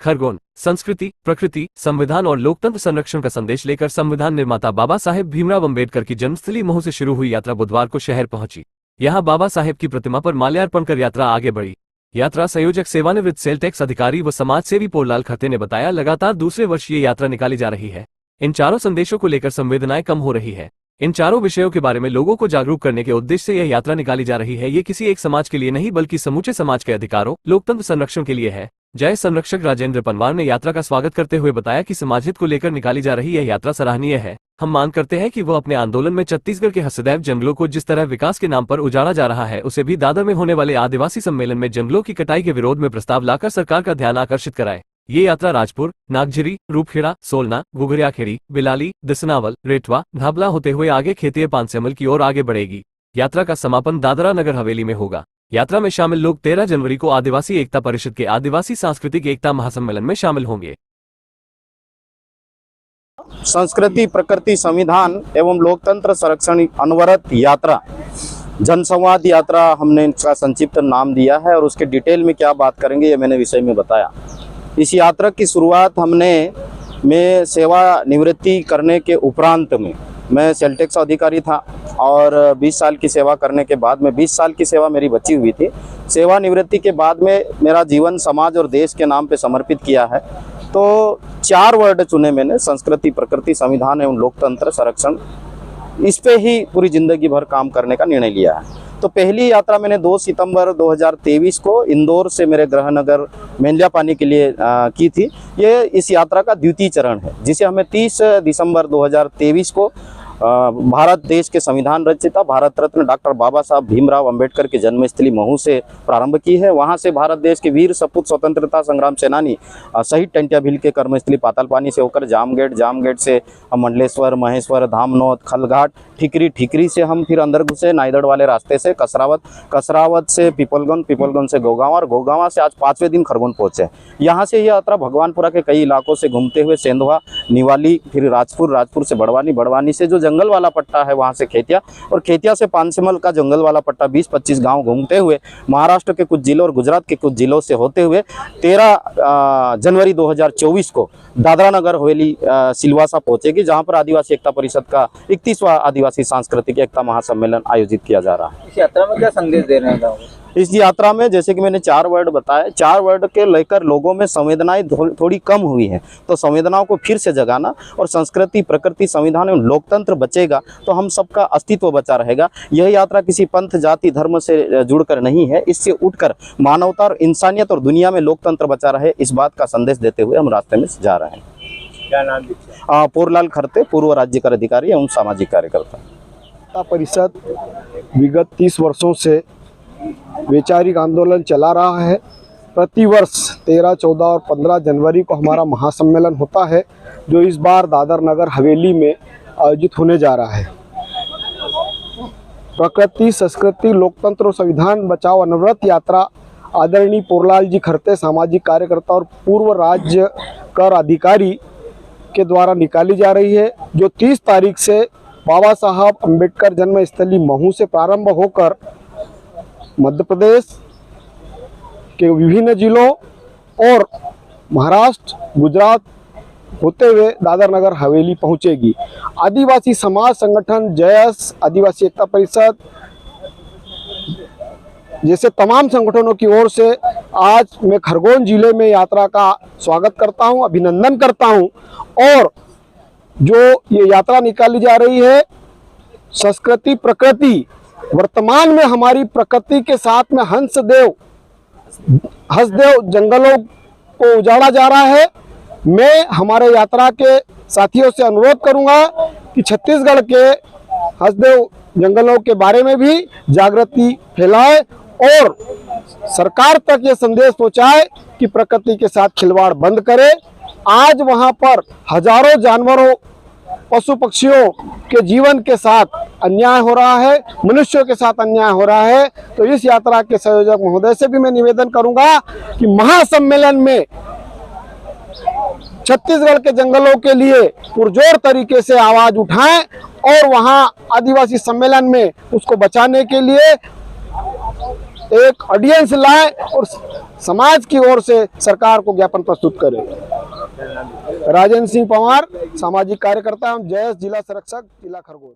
खरगोन संस्कृति, प्रकृति, संविधान और लोकतंत्र संरक्षण का संदेश लेकर संविधान निर्माता बाबा साहेब भीमराव अंबेडकर की जन्मस्थली महू से शुरू हुई यात्रा बुधवार को शहर पहुंची। यहां बाबा साहेब की प्रतिमा पर माल्यार्पण कर यात्रा आगे बढ़ी। यात्रा संयोजक सेवानिवृत्त सेल टैक्स अधिकारी व समाजसेवी पोरलाल खत्ते ने बताया, लगातार दूसरे वर्ष ये यात्रा निकाली जा रही है। इन चारों संदेशों को लेकर संवेदनाएं कम हो रही है। इन चारों विषयों के बारे में लोगों को जागरूक करने के उद्देश्य से यह यात्रा निकाली जा रही है। ये किसी एक समाज के लिए नहीं बल्कि समूचे समाज के अधिकारों, लोकतंत्र संरक्षण के लिए है। जय संरक्षक राजेंद्र पनवार ने यात्रा का स्वागत करते हुए बताया कि समाजहित को लेकर निकाली जा रही यह यात्रा सराहनीय है। हम मांग करते हैं कि वह अपने आंदोलन में छत्तीसगढ़ के हसदेव जंगलों को जिस तरह विकास के नाम पर उजाड़ा जा रहा है, उसे भी दादर में होने वाले आदिवासी सम्मेलन में जंगलों की कटाई के विरोध में प्रस्ताव लाकर सरकार का ध्यान आकर्षित कराए। ये यात्रा राजपुर, नागझिरी, रूपखेड़ा, सोलना, गुगरियाखेड़ी, बिलाली, दिसनावल, रेटवा, धाबला होते हुए आगे खेतिया पानसेमल की ओर आगे बढ़ेगी। यात्रा का समापन दादरा नगर हवेली में होगा। यात्रा में शामिल लोग 13 जनवरी को आदिवासी एकता परिषद के आदिवासी सांस्कृतिक एकता महासम्मेलन में शामिल होंगे। संस्कृति, प्रकृति, संविधान एवं लोकतंत्र संरक्षण अनवरत यात्रा, जनसंवाद यात्रा हमने इसका संक्षिप्त नाम दिया है और उसके डिटेल में क्या बात करेंगे ये मैंने विषय में बताया। इस यात्रा की शुरुआत मैं सेवा निवृत्ति करने के उपरांत में मैं सेल टैक्स अधिकारी था और 20 साल की सेवा करने के बाद में 20 साल की सेवा मेरी बची हुई थी। सेवा निवृत्ति के बाद में मेरा जीवन समाज और देश के नाम पे समर्पित किया है। तो 4 वर्ड चुने मैंने, संस्कृति, प्रकृति, संविधान एवं लोकतंत्र संरक्षण। इस पे ही पूरी जिंदगी भर काम करने का निर्णय लिया है। तो पहली यात्रा मैंने 2 सितंबर 2023 को इंदौर से मेरे गृह नगर मेंढलियापानी के लिए की थी। ये इस यात्रा का द्वितीय चरण है, जिसे हमें 30 दिसंबर 2023 को भारत देश के संविधान रचयिता भारत रत्न डॉक्टर बाबा साहब भीमराव अंबेडकर की जन्मस्थली महू से प्रारंभ की है। वहां से भारत देश के वीर सपूत स्वतंत्रता संग्राम सेनानी शहीद टंटिया भील के कर्मस्थली पातालपानी से होकर जामगेट से मंडलेश्वर, महेश्वर, धामनौत, खलघाट, ठिकरी से हम फिर अंदर घुसे नाइदड़ वाले रास्ते से कसरावत से पिपलगन से गोगांव और गोगांव से आज 5वें दिन खरगोन पहुंचे। यहाँ से यह यात्रा भगवानपुरा के कई इलाकों से घूमते हुए सेंधवा, निवाली, फिर राजपुर से बड़वानी से जो जंगल वाला पट्टा है वहाँ से खेतिया और खेतिया से पानसेमल का जंगल वाला पट्टा 20-25 गांव घूमते हुए महाराष्ट्र के कुछ जिलों और गुजरात के कुछ जिलों से होते हुए 13 जनवरी 2024 को दादरा नगर हवेली सिलवासा पहुंचेगी, जहां पर आदिवासी एकता परिषद का 31वां आदिवासी सांस्कृतिक एकता महासम्मेलन आयोजित किया जा रहा है। इस यात्रा में क्या संदेश दे रहे हैं? इस यात्रा में जैसे कि मैंने 4 वर्ड बताए, 4 वर्ड के लेकर लोगों में संवेदनाएं थोड़ी कम हुई हैं, तो संवेदनाओं को फिर से जगाना और संस्कृति, प्रकृति, संविधान एवं लोकतंत्र बचेगा तो हम सबका अस्तित्व बचा रहेगा। यह यात्रा किसी पंथ, जाति, धर्म से जुड़कर नहीं है, इससे उठकर मानवता और इंसानियत और दुनिया में लोकतंत्र बचा रहे, इस बात का संदेश देते हुए हम रास्ते में जा रहे हैं। क्या नाम? पोरलाल खत्ते, पूर्व राज्य कर अधिकारी एवं सामाजिक कार्यकर्ता। परिषद विगत 30 वर्षों से वैचारिक आंदोलन चला रहा है। प्रतिवर्ष 13, 14 और 15 जनवरी को हमारा महासम्मेलन होता है, जो इस बार दादर नगर हवेली में आयोजित होने जा रहा है। प्रकृति, संस्कृति, लोकतंत्र और संविधान बचाओ अनवरत यात्रा आदरणीय पोरलाल जी खत्ते, सामाजिक कार्यकर्ता और पूर्व राज्य कर अधिकारी के द्वारा निकाली जा रही है, जो 30 तारीख से बाबा साहब अम्बेडकर जन्मस्थली महू से प्रारंभ होकर मध्य प्रदेश के विभिन्न जिलों और महाराष्ट्र, गुजरात होते हुए दादर नगर हवेली पहुंचेगी। आदिवासी समाज संगठन जयस, आदिवासी एकता परिषद जैसे तमाम संगठनों की ओर से आज मैं खरगोन जिले में यात्रा का स्वागत करता हूं, अभिनंदन करता हूं। और जो ये यात्रा निकाली जा रही है, संस्कृति, प्रकृति, वर्तमान में हमारी प्रकृति के साथ में हसदेव जंगलों को उजाड़ा जा रहा है। मैं हमारे यात्रा के साथियों से अनुरोध करूंगा कि छत्तीसगढ़ के हसदेव जंगलों के बारे में भी जागृति फैलाए और सरकार तक ये संदेश पहुंचाए कि प्रकृति के साथ खिलवाड़ बंद करे। आज वहां पर हजारों जानवरों, पशु पक्षियों के जीवन के साथ अन्याय हो रहा है, मनुष्यों के साथ अन्याय हो रहा है। तो इस यात्रा के संयोजक महोदय से भी मैं निवेदन करूंगा कि महासम्मेलन में छत्तीसगढ़ के जंगलों के लिए पुरजोर तरीके से आवाज उठाएं और वहां आदिवासी सम्मेलन में उसको बचाने के लिए एक ऑडियंस लाए और समाज की ओर से सरकार को ज्ञापन प्रस्तुत करे। राजेंद्र सिंह पवार, सामाजिक कार्यकर्ता, जयस, जिला संरक्षक, जिला खरगोन।